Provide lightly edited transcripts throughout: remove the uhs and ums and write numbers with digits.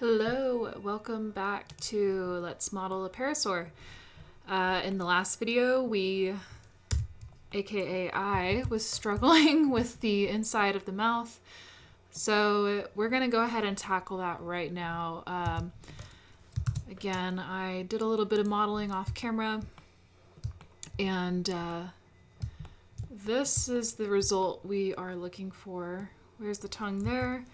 Hello, welcome back to Let's Model a Parasaur. In the last video, aka I, was struggling with the inside of the mouth. So we're going to go ahead and tackle that right now. Again, I did a little bit of modeling off camera, and this is the result we are looking for. Where's the tongue there?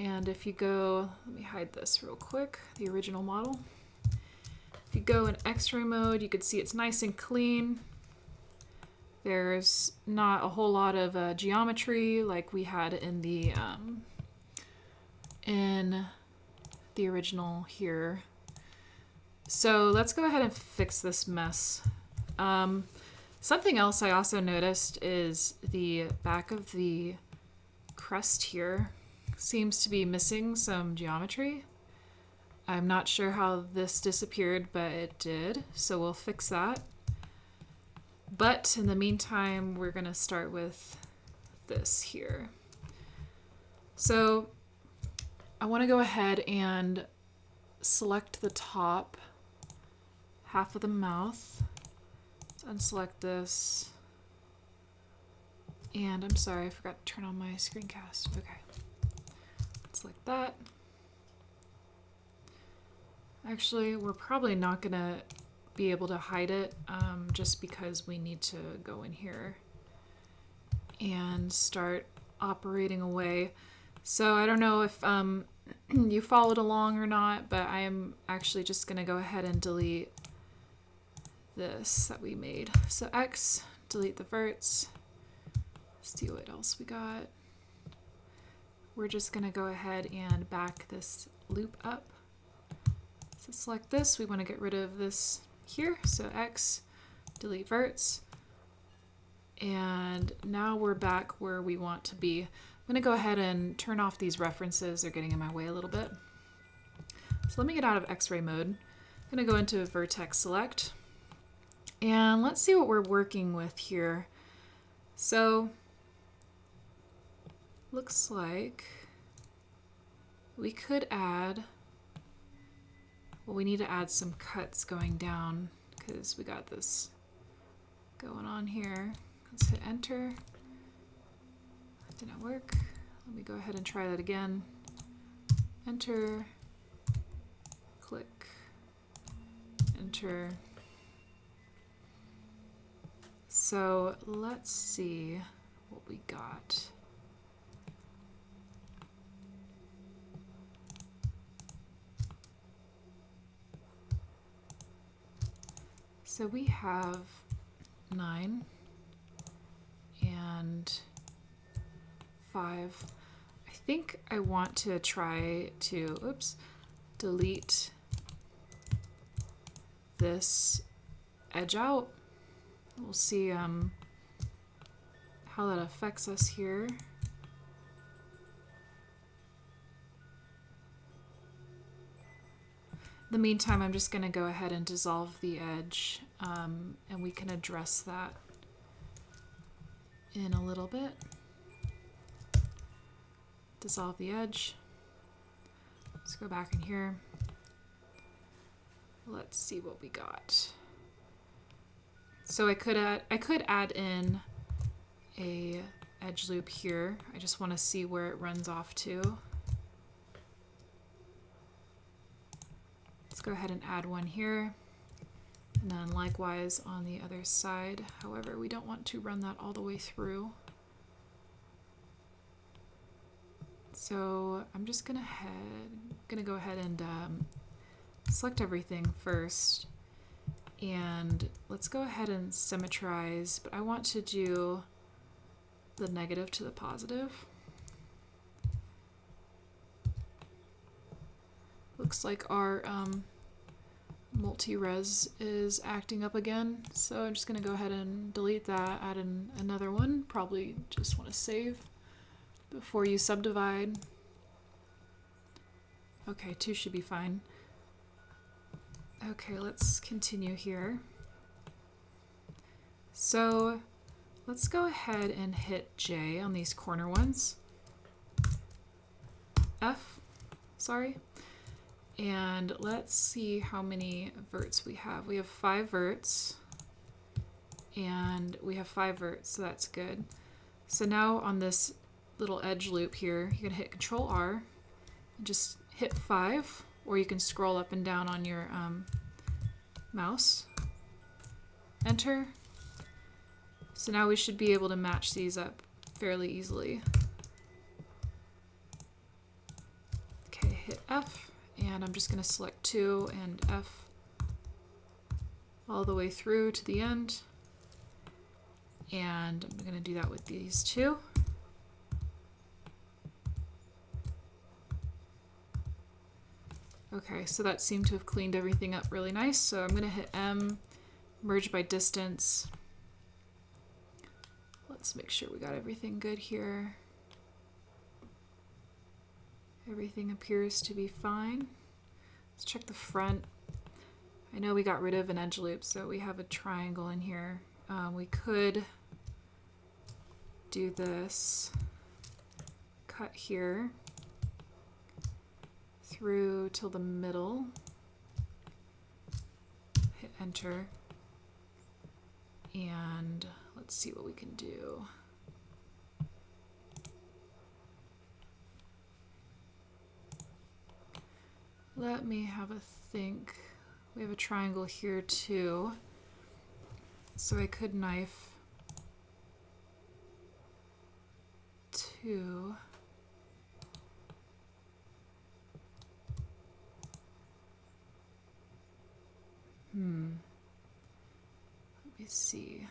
And if you go, let me hide this real quick, the original model. If you go in X-ray mode, you can see it's nice and clean. There's not a whole lot of geometry like we had in the original here. So let's go ahead and fix this mess. Something else I also noticed is the back of the crest here seems to be missing some geometry. I'm not sure how this disappeared, but it did, so we'll fix that. But in the meantime, we're going to start with this here. So I want to go ahead and select the top half of the mouth. Let's unselect this. And I'm sorry, I forgot to turn on my screencast. Okay. Like that. Actually, we're probably not gonna be able to hide it just because we need to go in here and start operating away. So I don't know if you followed along or not, but I am actually just gonna go ahead and delete this that we made. So X, delete the verts. See what else we got. We're just going to go ahead and back this loop up. So select this. We want to get rid of this here. So X, delete verts. And now we're back where we want to be. I'm going to go ahead and turn off these references. They're getting in my way a little bit. So let me get out of X-ray mode. I'm going to go into vertex select. And let's see what we're working with here. So looks like we could add, well, we need to add some cuts going down because we got this going on here. Let's hit enter. That didn't work. Let me go ahead and try that again. Enter, click, enter. So let's see what we got. So we have 9 and 5. I think I want to try to, delete this edge out. We'll see how that affects us here. In the meantime, I'm just going to go ahead and dissolve the edge, and we can address that in a little bit. Dissolve the edge. Let's go back in here. Let's see what we got. So I could add in a edge loop here. I just want to see where it runs off to. Let's go ahead and add one here, and then likewise on the other side. However, we don't want to run that all the way through. So I'm just gonna go ahead and select everything first, and let's go ahead and symmetrize, but I want to do the negative to the positive. Looks like our multi-res is acting up again, so I'm just going to go ahead and delete that, add in another one. Probably just want to save before you subdivide. Okay, 2 should be fine. Okay, let's continue here. So let's go ahead and hit J on these corner ones. F, sorry. And let's see how many verts we have. We have 5 verts. And we have 5 verts, so that's good. So now on this little edge loop here, you're going to hit Control R and just hit 5, or you can scroll up and down on your mouse. Enter. So now we should be able to match these up fairly easily. Okay, hit F, and I'm just going to select 2 and F all the way through to the end. And I'm going to do that with these 2. Okay, so that seemed to have cleaned everything up really nice. So I'm going to hit M, merge by distance. Let's make sure we got everything good here. Everything appears to be fine. Let's check the front. I know we got rid of an edge loop, so we have a triangle in here. We could do this cut here through till the middle, hit enter, and let's see what we can do. Let me have a think. We have a triangle here too, so I could knife 2. Let me see.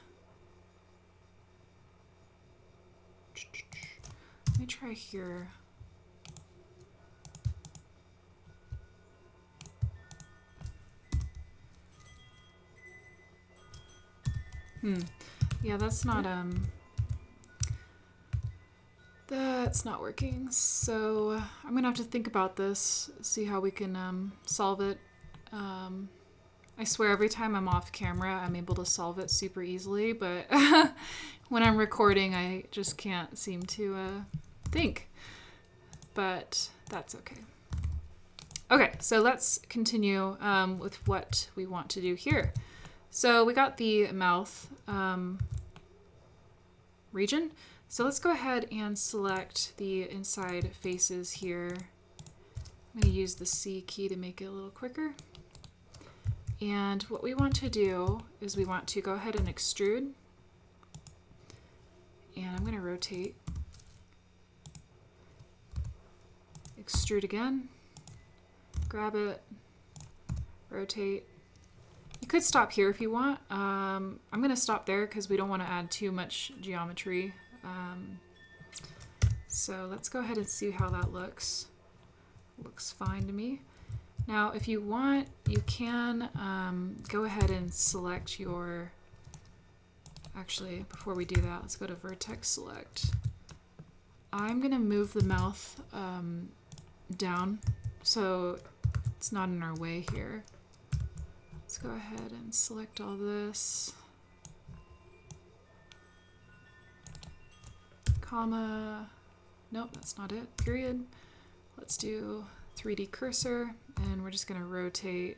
Let me try here. Yeah, that's not working. So I'm gonna have to think about this, see how we can solve it. I swear every time I'm off camera, I'm able to solve it super easily, but when I'm recording, I just can't seem to think. But that's okay. Okay, so let's continue with what we want to do here. So we got the mouth region. So let's go ahead and select the inside faces here. I'm going to use the C key to make it a little quicker. And what we want to do is we want to go ahead and extrude. And I'm going to rotate. Extrude again. Grab it. Rotate. You could stop here if you want. I'm going to stop there because we don't want to add too much geometry. So let's go ahead and see how that looks. Looks fine to me. Now, if you want, you can go ahead and select your... Actually, before we do that, let's go to Vertex Select. I'm going to move the mouth down so it's not in our way here. Let's go ahead and select all this. Comma. Nope, that's not it. Period. Let's do 3D cursor, and we're just going to rotate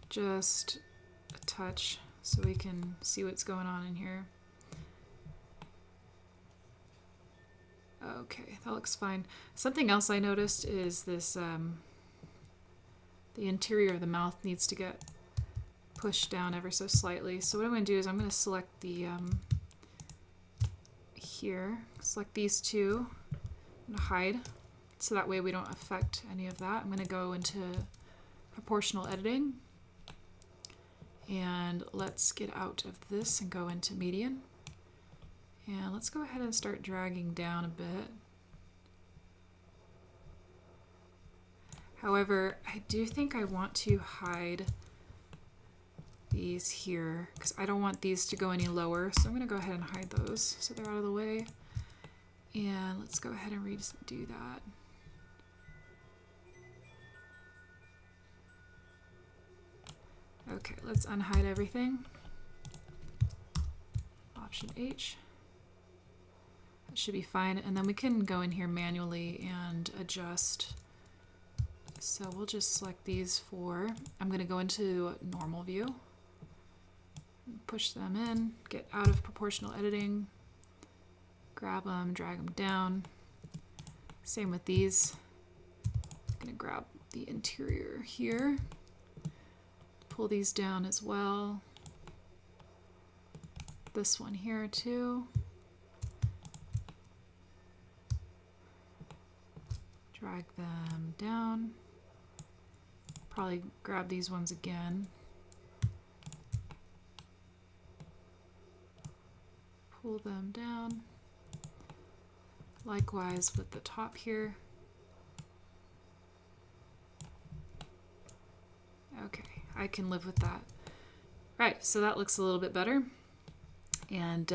just a touch so we can see what's going on in here. Okay, that looks fine. Something else I noticed is this, the interior of the mouth needs to get pushed down ever so slightly. So what I'm going to do is I'm going to select the, here, select these 2, and hide. So that way we don't affect any of that. I'm going to go into proportional editing. And let's get out of this and go into median. And let's go ahead and start dragging down a bit. However, I do think I want to hide these here because I don't want these to go any lower. So I'm going to go ahead and hide those so they're out of the way. And let's go ahead and redo that. Okay, let's unhide everything. Option H. That should be fine. And then we can go in here manually and adjust So we'll just select these four. I'm going to go into normal view, push them in, get out of proportional editing, grab them, drag them down. Same with these. I'm going to grab the interior here, pull these down as well. This one here too. Drag them down. Probably grab these ones again. Pull them down. Likewise with the top here. Okay, I can live with that. Right, so that looks a little bit better. And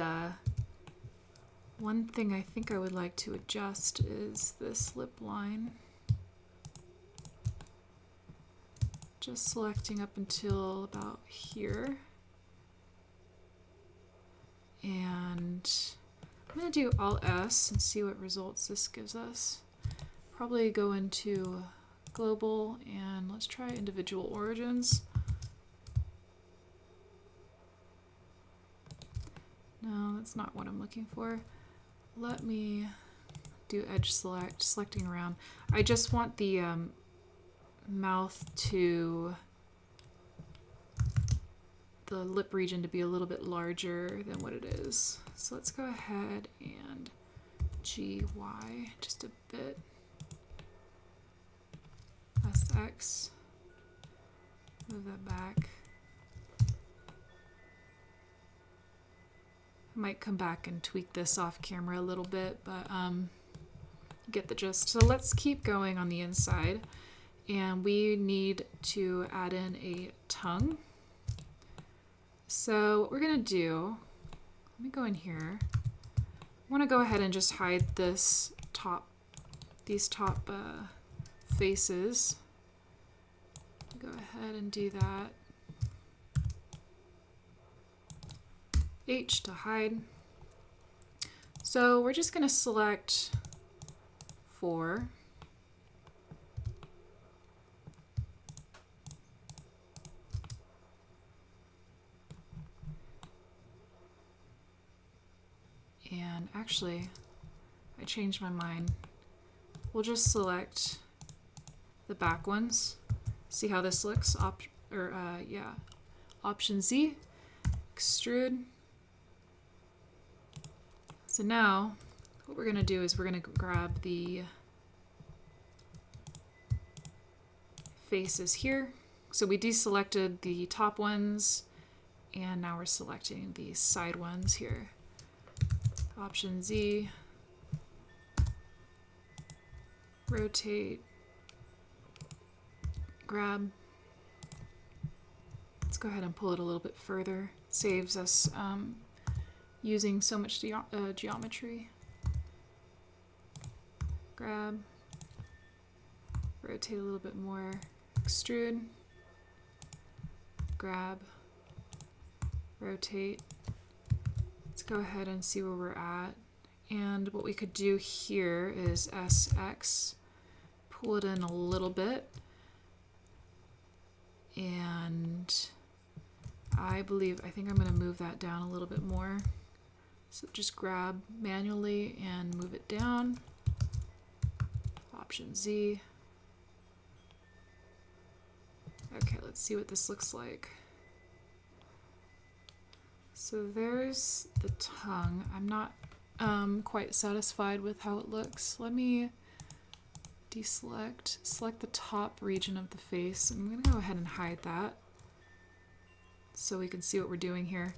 one thing I think I would like to adjust is this lip line. Just selecting up until about here. And I'm going to do Alt S and see what results this gives us. Probably go into global and let's try individual origins. No, that's not what I'm looking for. Let me do edge select, selecting around. I just want the mouth to, the lip region to be a little bit larger than what it is. So let's go ahead and GY just a bit. SX, move that back. I might come back and tweak this off camera a little bit, but you get the gist. So let's keep going on the inside. And we need to add in a tongue. So what we're gonna do, let me go in here. I wanna go ahead and just hide this top, these top faces. Go ahead and do that. H to hide. So we're just gonna select 4. And actually, I changed my mind. We'll just select the back ones. See how this looks? Option Z, extrude. So now, what we're gonna do is we're gonna grab the faces here. So we deselected the top ones, and now we're selecting the side ones here. Option Z, rotate, grab. Let's go ahead and pull it a little bit further. Saves us using so much geometry. Grab, rotate a little bit more, extrude, grab, rotate. Let's go ahead and see where we're at. And what we could do here is SX, pull it in a little bit. And I think I'm going to move that down a little bit more. So just grab manually and move it down. Option Z. Okay, let's see what this looks like. So there's the tongue. I'm not quite satisfied with how it looks. Let me deselect, select the top region of the face. I'm going to go ahead and hide that so we can see what we're doing here.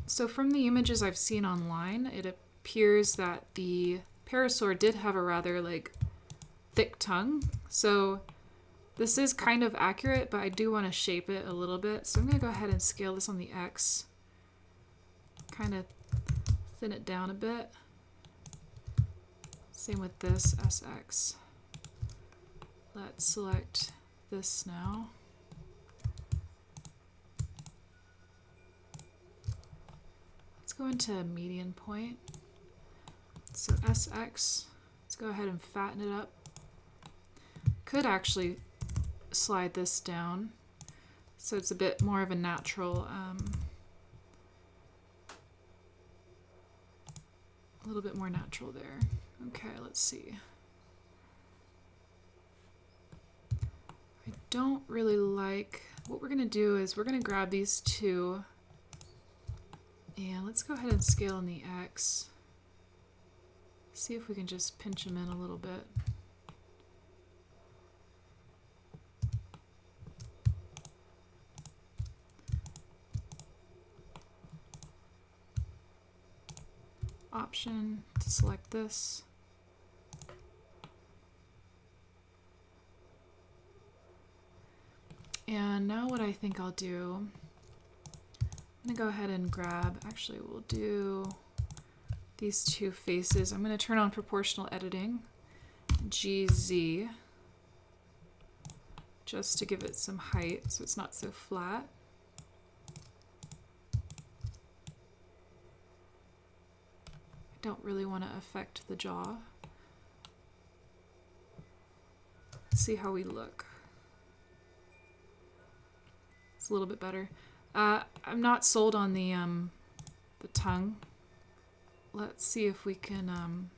So from the images I've seen online, it appears that the Parasaur did have a rather thick tongue. So this is kind of accurate, but I do want to shape it a little bit. So I'm going to go ahead and scale this on the X. Kind of thin it down a bit. Same with this, SX. Let's select this now. Let's go into median point. So SX, let's go ahead and fatten it up. could actually slide this down so it's a bit more of a natural, a little bit more natural there. Okay, let's see. I don't really like, what we're gonna do is we're gonna grab these two and let's go ahead and scale in the X. See if we can just pinch them in a little bit. Option to select this. And now what I think I'll do, I'm gonna go ahead and grab, actually we'll do these two faces. I'm gonna turn on proportional editing, GZ, just to give it some height so it's not so flat. Don't really want to affect the jaw. Let's see how we look. It's a little bit better. I'm not sold on the tongue. Let's see if we can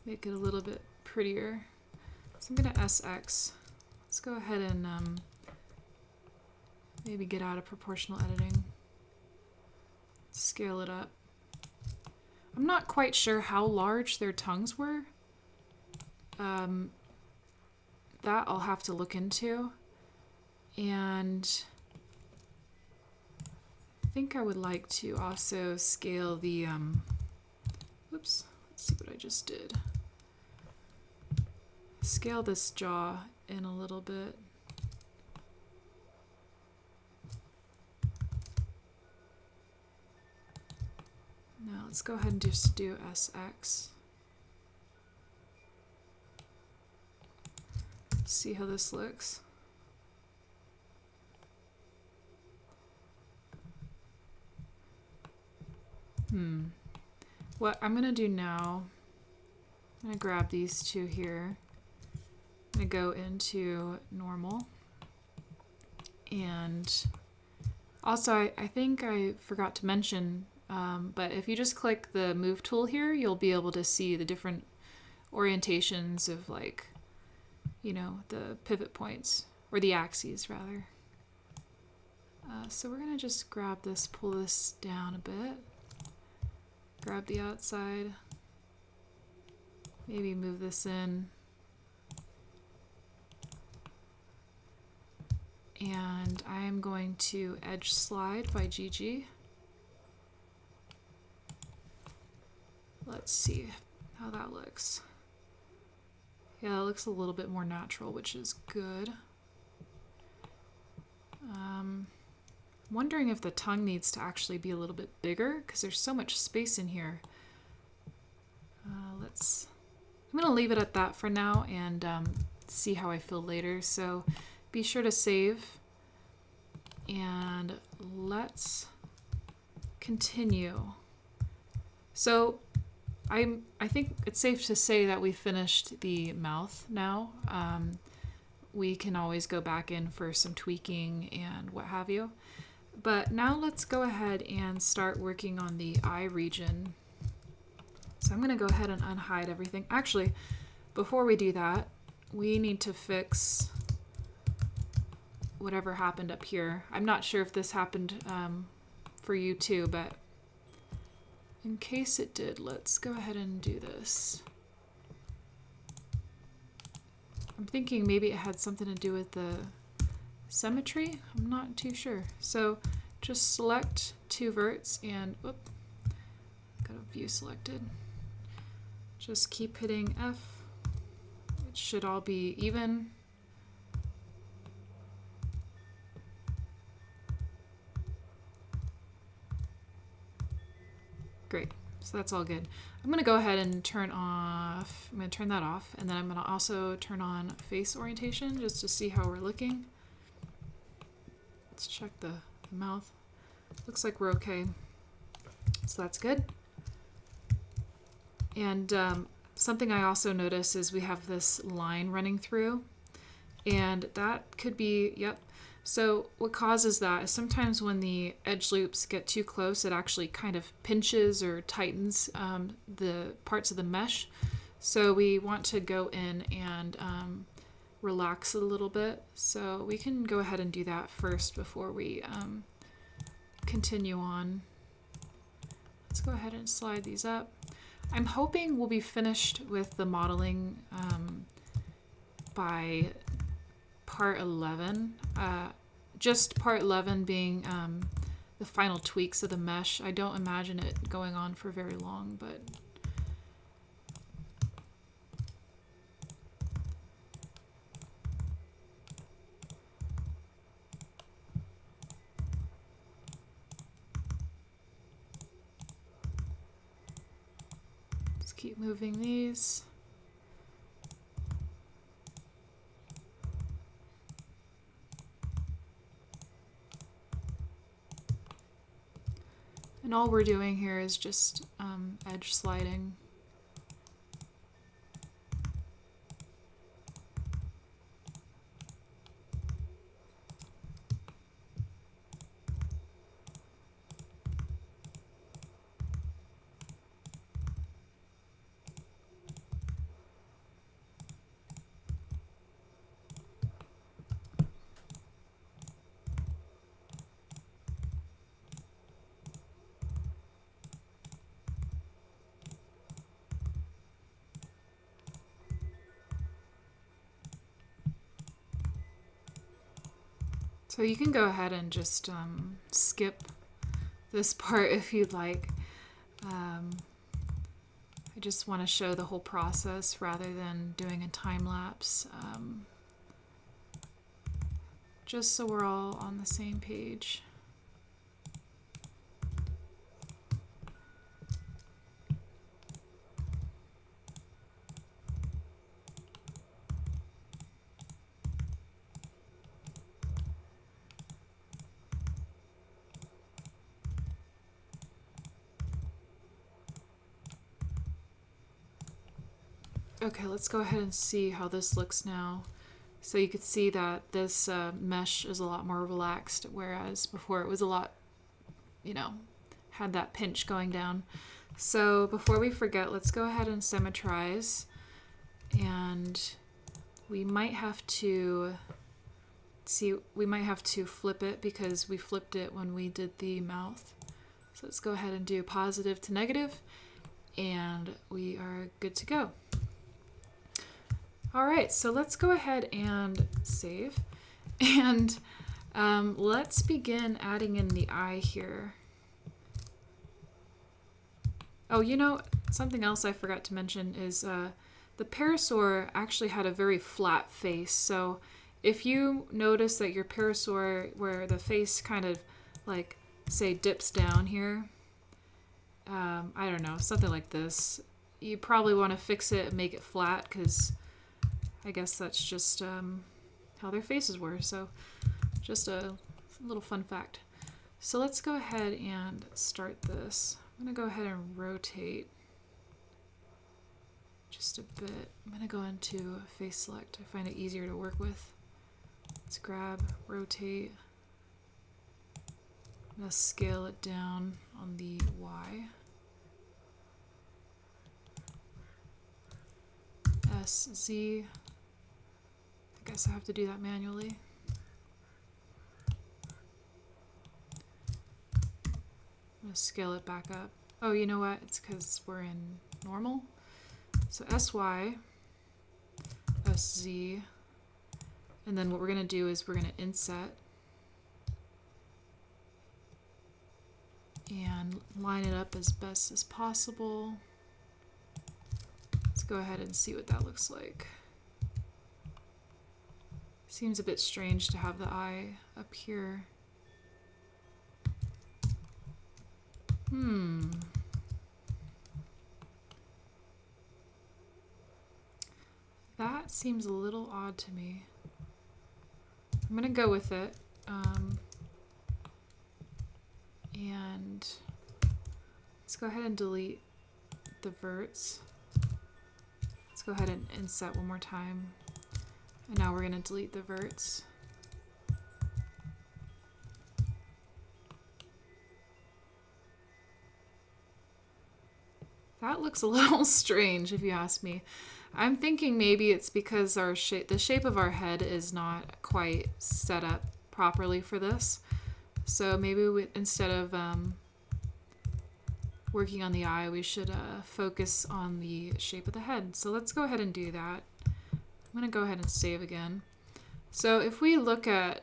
make it a little bit prettier. So I'm gonna SX. Let's go ahead and maybe get out of proportional editing. Scale it up. I'm not quite sure how large their tongues were. That I'll have to look into. And I think I would like to also scale the, whoops, let's see what I just did. Scale this jaw in a little bit. Now let's go ahead and just do SX. See how this looks. What I'm gonna do now, I'm gonna grab these two here. I'm gonna go into normal. And also I think I forgot to mention, but if you just click the move tool here, you'll be able to see the different orientations of, like, you know, the pivot points, or the axes rather. So we're gonna just grab this, pull this down a bit, grab the outside, maybe move this in, and I am going to edge slide by GG. Let's see how that looks. Yeah, it looks a little bit more natural, which is good. Wondering if the tongue needs to actually be a little bit bigger, because there's so much space in here. I'm gonna leave it at that for now and see how I feel later. So be sure to save, and let's continue. So I think it's safe to say that we finished the mouth now. We can always go back in for some tweaking and what have you. But now let's go ahead and start working on the eye region. So I'm going to go ahead and unhide everything. Actually, before we do that, we need to fix whatever happened up here. I'm not sure if this happened for you too, but in case it did, let's go ahead and do this. I'm thinking maybe it had something to do with the symmetry. I'm not too sure. So just select two verts and, got a view selected. Just keep hitting F. It should all be even. Great, so that's all good. I'm gonna go ahead and turn that off, and then I'm gonna also turn on face orientation just to see how we're looking. Let's check the mouth. Looks like we're okay. So that's good. And something I also notice is we have this line running through, and that could be, yep. So what causes that is sometimes when the edge loops get too close, it actually kind of pinches or tightens the parts of the mesh. So we want to go in and relax it a little bit. So we can go ahead and do that first before we continue on. Let's go ahead and slide these up. I'm hoping we'll be finished with the modeling by part 11. Just part 11 being the final tweaks of the mesh. I don't imagine it going on for very long, but let's keep moving these. And all we're doing here is just edge sliding. So you can go ahead and just skip this part if you'd like. I just want to show the whole process rather than doing a time lapse, just so we're all on the same page. Okay, let's go ahead and see how this looks now. So you could see that this mesh is a lot more relaxed, whereas before it was a lot, you know, had that pinch going down. So before we forget, let's go ahead and symmetrize. And we might have to flip it because we flipped it when we did the mouth. So let's go ahead and do positive to negative, and we are good to go. All right, so let's go ahead and save. And let's begin adding in the eye here. Oh, you know, something else I forgot to mention is the Parasaur actually had a very flat face. So if you notice that your Parasaur, where the face kind of like, say, dips down here, I don't know, something like this, you probably want to fix it and make it flat, because I guess that's just how their faces were. So just a little fun fact. So let's go ahead and start this. I'm going to go ahead and rotate just a bit. I'm going to go into face select. I find it easier to work with. Let's grab, rotate. I'm going to scale it down on the Y. S, Z. I guess I have to do that manually. I'm going to scale it back up. Oh, you know what? It's because we're in normal. So SY, SZ, and then what we're going to do is we're going to inset and line it up as best as possible. Let's go ahead and see what that looks like. Seems a bit strange to have the eye up here. That seems a little odd to me. I'm gonna go with it. And let's go ahead and delete the verts. go ahead and inset one more time. And now we're going to delete the verts. That looks a little strange if you ask me. I'm thinking maybe it's because the shape of our head is not quite set up properly for this. So maybe instead of working on the eye, we should focus on the shape of the head. So let's go ahead and do that. I'm going to go ahead and save again. So if we look at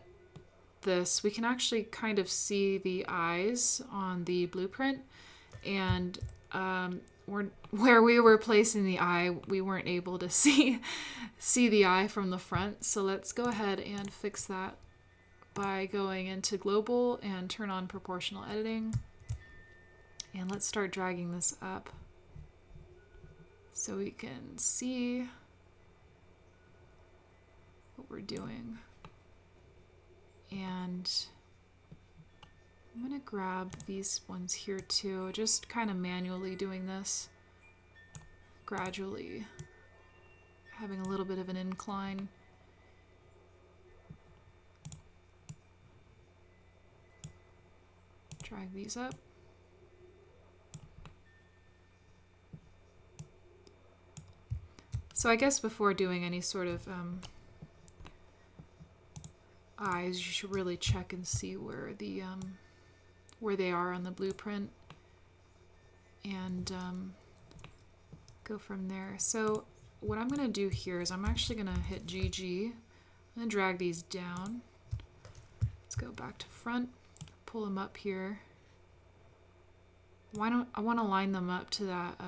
this, we can actually kind of see the eyes on the blueprint, and where we were placing the eye, we weren't able to see the eye from the front. So let's go ahead and fix that by going into global and turn on proportional editing. And let's start dragging this up so we can see what we're doing. And I'm going to grab these ones here too, just kind of manually doing this, gradually having a little bit of an incline. Drag these up. So I guess before doing any sort of eyes, you should really check and see where they are on the blueprint, and go from there. So what I'm going to do here is I'm actually going to hit GG and drag these down. Let's go back to front, pull them up here. I want to line them up to that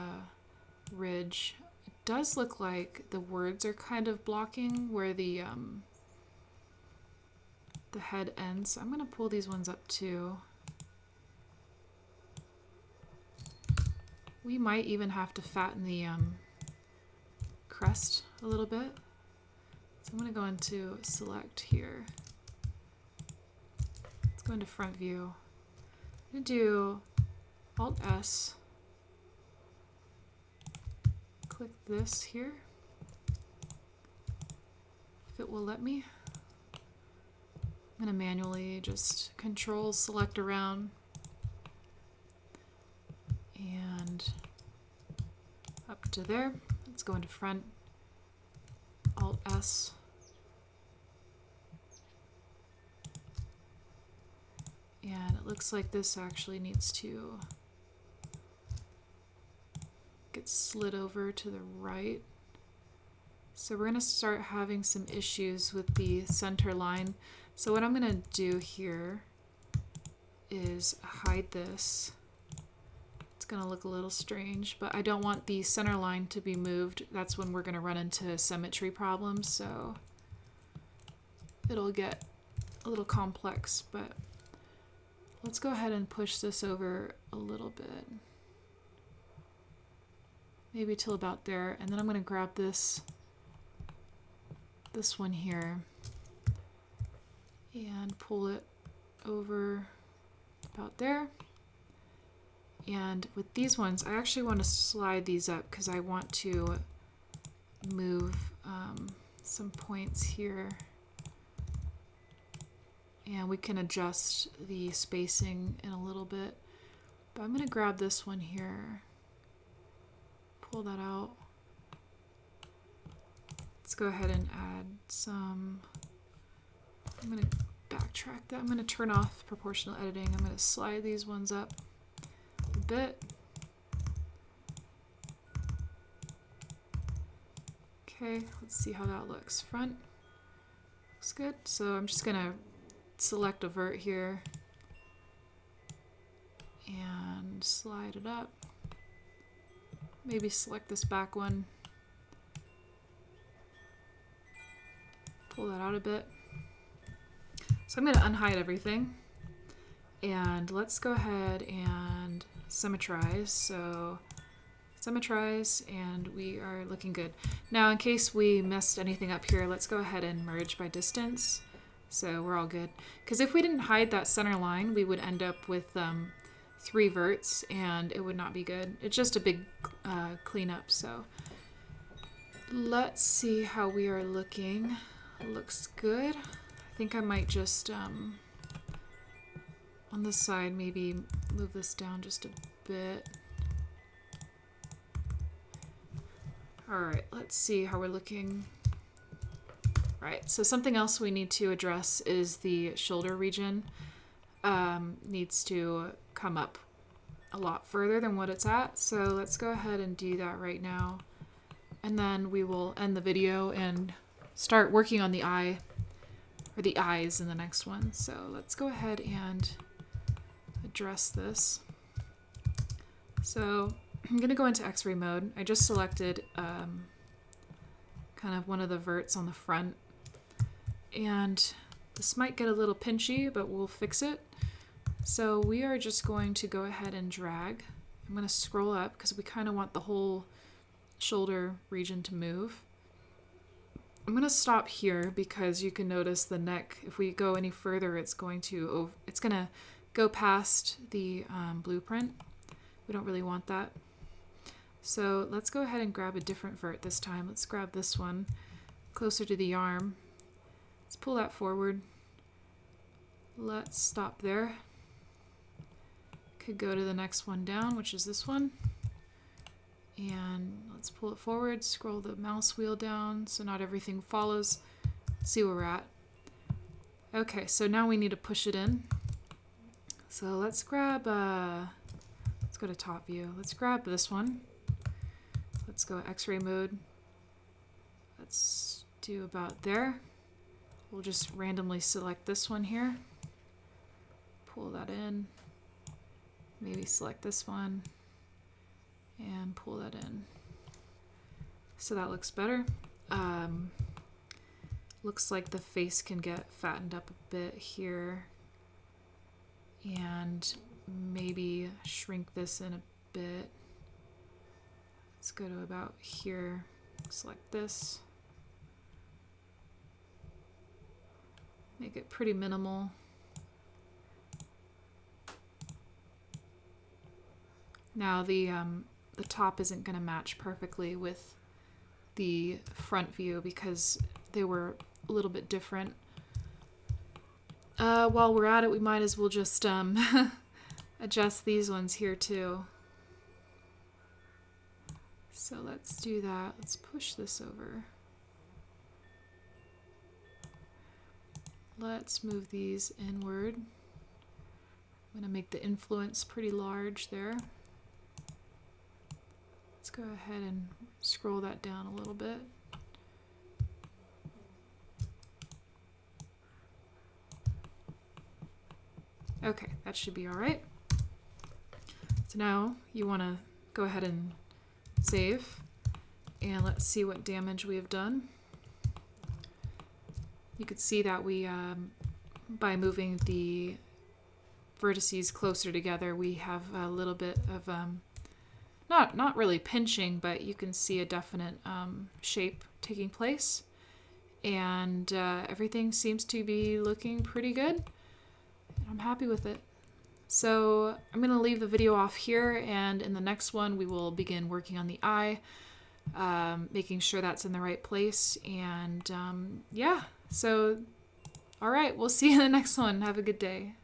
ridge. It does look like the words are kind of blocking where the head ends. So I'm going to pull these ones up too. We might even have to fatten the crest a little bit. So I'm going to go into select here. Let's go into front view. I'm going to do Alt S. Click this here, if it will let me. I'm going to manually just Control select around and up to there. Let's go into front, Alt S. And it looks like this actually needs to get slid over to the right. So we're going to start having some issues with the center line. So what I'm going to do here is hide this. It's going to look a little strange, but I don't want the center line to be moved. That's when we're going to run into symmetry problems, so it'll get a little complex, but let's go ahead and push this over a little bit. Maybe till about there, and then I'm going to grab this one here and pull it over about there. And with these ones, I actually want to slide these up because I want to move some points here. And we can adjust the spacing in a little bit. But I'm going to grab this one here, pull that out. Let's go ahead and add some. I'm going to backtrack that. I'm going to turn off proportional editing. I'm going to slide these ones up a bit. Okay, let's see how that looks. Front looks good. So I'm just going to select a vert here and slide it up. Maybe select this back one. Pull that out a bit. So I'm going to unhide everything. And let's go ahead and symmetrize. So symmetrize, and we are looking good. Now, in case we messed anything up here, let's go ahead and merge by distance. So we're all good. Because if we didn't hide that center line, we would end up with 3 verts, and it would not be good. It's just a big cleanup. So let's see how we are looking. Looks good. I think I might just, on this side, maybe move this down just a bit. Alright, let's see how we're looking. Right, so something else we need to address is the shoulder region. Needs to come up a lot further than what it's at. So let's go ahead and do that right now. And then we will end the video and start working on the eye, or the eyes in the next one. So let's go ahead and address this. So I'm going to go into X-ray mode. I just selected kind of one of the verts on the front. And this might get a little pinchy, but we'll fix it. So we are just going to go ahead and drag. I'm going to scroll up because we kind of want the whole shoulder region to move. I'm going to stop here because you can notice the neck, if we go any further, it's going to go past the blueprint. We don't really want that. So let's go ahead and grab a different vert this time. Let's grab this one closer to the arm. Let's pull that forward. Let's stop there. Could go to the next one down, which is this one. And let's pull it forward, scroll the mouse wheel down so not everything follows. Let's see where we're at. Okay, so now we need to push it in. So let's grab, let's go to top view. Let's grab this one. Let's go X-ray mode. Let's do about there. We'll just randomly select this one here. Pull that in. Maybe select this one and pull that in. So that looks better. Looks like the face can get fattened up a bit here. And maybe shrink this in a bit. Let's go to about here. Select this. Make it pretty minimal. Now the top isn't going to match perfectly with the front view because they were a little bit different. While we're at it, we might as well just adjust these ones here too. So let's do that. Let's push this over. Let's move these inward. I'm going to make the influence pretty large there. Let's go ahead and scroll that down a little bit. Okay, that should be all right. So now you want to go ahead and save, and let's see what damage we have done. You could see that we, by moving the vertices closer together, we have a little bit of, not really pinching, but you can see a definite shape taking place. And everything seems to be looking pretty good. I'm happy with it. So I'm going to leave the video off here, and in the next one we will begin working on the eye, making sure that's in the right place. And yeah, so all right, we'll see you in the next one. Have a good day.